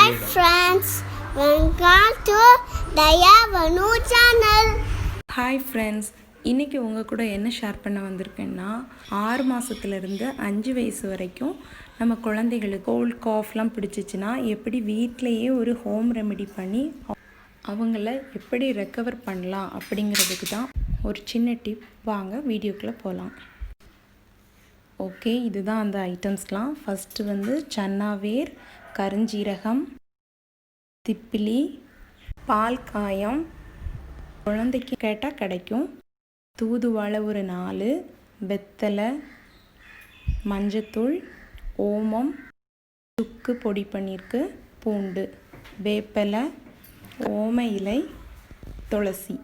Hi friends, welcome to Daya Vanu channel. Hi friends, இன்றைக்கி உங்கள் கூட என்ன ஷேர் பண்ண வந்திருக்கேன்னா 6 மாதத்துலேருந்து 5 வயசு வரைக்கும் நம்ம குழந்தைகளுக்கு கோல்ட் காஃப்லாம் பிடிச்சிச்சின்னா எப்படி வீட்டிலையே ஒரு ஹோம் ரெமெடி பண்ணி அவங்கள எப்படி ரெக்கவர் பண்ணலாம் அப்படிங்கிறதுக்கு தான் ஒரு சின்ன டிப். வாங்க வீடியோக்குள்ளே போகலாம். ஓகே, இதுதான் அந்த ஐட்டம்ஸ்லாம். ஃபஸ்ட்டு வந்து சன்னா வேர், கருஞ்சீரகம், திப்பிலி, பால் காயம், குழந்தைக்கு கேட்டால் கிடைக்கும், தூதுவளை ஒரு 4, வெத்தலை, மஞ்சத்தூள், ஓமம், சுக்கு பொடி பண்ணியிருக்கு, பூண்டு, வேப்பலை, ஓம இலை, துளசி,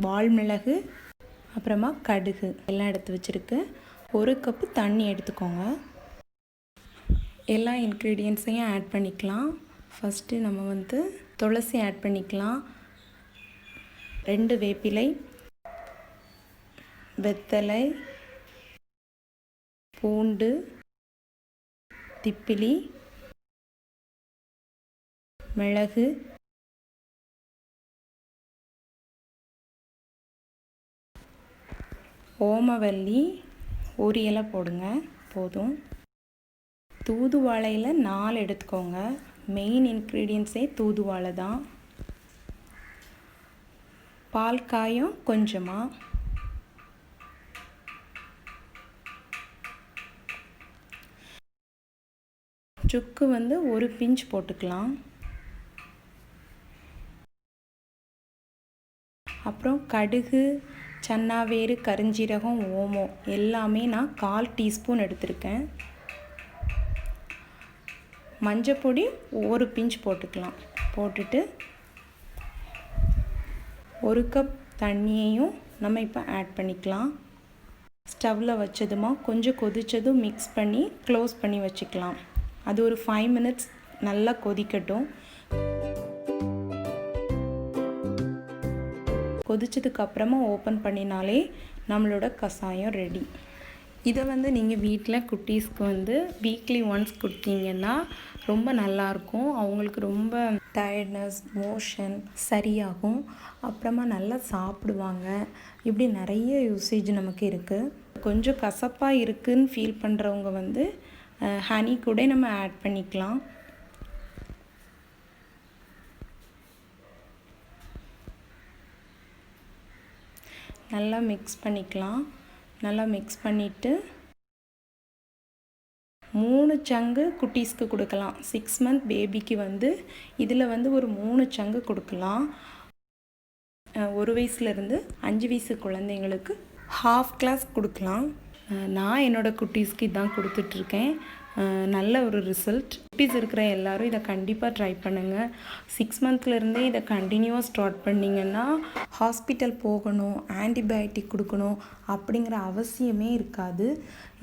வால்மிளகு, அப்புறமா கடுகு எல்லாம் எடுத்து வச்சுருக்கு. 1 கப்பு தண்ணி எடுத்துக்கோங்க. எல்லா இன்க்ரீடியன்ட்ஸையும் ஆட் பண்ணிக்கலாம். ஃபஸ்ட்டு நம்ம வந்து துளசி ஆட் பண்ணிக்கலாம், 2 வேப்பிலை, வெத்தலை, பூண்டு, திப்பிலி, மிளகு, ஓமவல்லி 1 இலை போடுங்க போதும். தூதுவளையில் 4 எடுத்துக்கோங்க. மெயின் இன்க்ரீடியன்ஸே தூதுவளை தான். பால் காயம் கொஞ்சமாக, சுக்கு வந்து 1 பிஞ்ச் போட்டுக்கலாம். அப்புறம் கடுகு, சன்னாவேறு, கருஞ்சீரகம், ஓமம் எல்லாமே நான் 1/4 டீஸ்பூன் எடுத்திருக்கேன். மஞ்சப்பொடி 1 பிஞ்ச் போட்டுக்கலாம். போட்டுட்டு 1 கப் தண்ணியையும் நம்ம இப்போ ஆட் பண்ணிக்கலாம். ஸ்டவ்வில் வச்சதுமா கொஞ்சம் கொதித்ததும் மிக்ஸ் பண்ணி க்ளோஸ் பண்ணி வச்சுக்கலாம். அது ஒரு 5 மினிட்ஸ் நல்லா கொதிக்கட்டும். கொதிச்சதுக்கப்புறமா ஓப்பன் பண்ணினாலே நம்மளோட கஷாயம் ரெடி. இதை வந்து நீங்கள் வீட்டில் குட்டீஸ்க்கு வந்து வீக்லி ஒன்ஸ் கொடுத்தீங்கன்னா ரொம்ப நல்லாயிருக்கும். அவங்களுக்கு ரொம்ப டயர்ட்னஸ், மோஷன் சரியாகும். அப்புறமா நல்லா சாப்பிடுவாங்க. இப்படி நிறைய யூசேஜ் நமக்கு இருக்குது. கொஞ்சம் கசப்பாக இருக்குதுன்னு ஃபீல் பண்ணுறவங்க வந்து ஹனி கூட நம்ம ஆட் பண்ணிக்கலாம். நல்லா மிக்ஸ் பண்ணிக்கலாம். நல்லா மிக்ஸ் பண்ணிவிட்டு 3 சங்கு குட்டீஸ்க்கு கொடுக்கலாம். 6 மந்த் பேபிக்கு வந்து இதில் வந்து ஒரு 3 சங்கு கொடுக்கலாம். 1 வயசுலேருந்து 5 வயசு குழந்தைங்களுக்கு ½ கிளாஸ் கொடுக்கலாம். நான் என்னோடய குட்டீஸ்க்கு இதான் கொடுத்துட்ருக்கேன். நல்ல ஒரு ரிசல்ட். குட்டீஸ் இருக்கிற எல்லோரும் இதை கண்டிப்பாக ட்ரை பண்ணுங்கள். 6 மந்த்லேருந்தே இதை கண்டினியூவாக ஸ்டார்ட் பண்ணிங்கன்னா ஹாஸ்பிட்டல் போகணும், ஆன்டிபயோட்டிக் கொடுக்கணும் அப்படிங்கிற அவசியமே இருக்காது.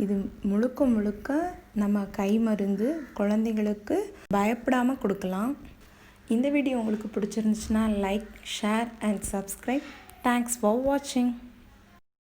இது முழுக்க முழுக்க நம்ம கை மருந்து, குழந்தைங்களுக்கு பயப்படாமல் கொடுக்கலாம். இந்த வீடியோ உங்களுக்கு பிடிச்சிருந்துச்சுன்னா like, share and subscribe. Thanks for வாட்சிங்.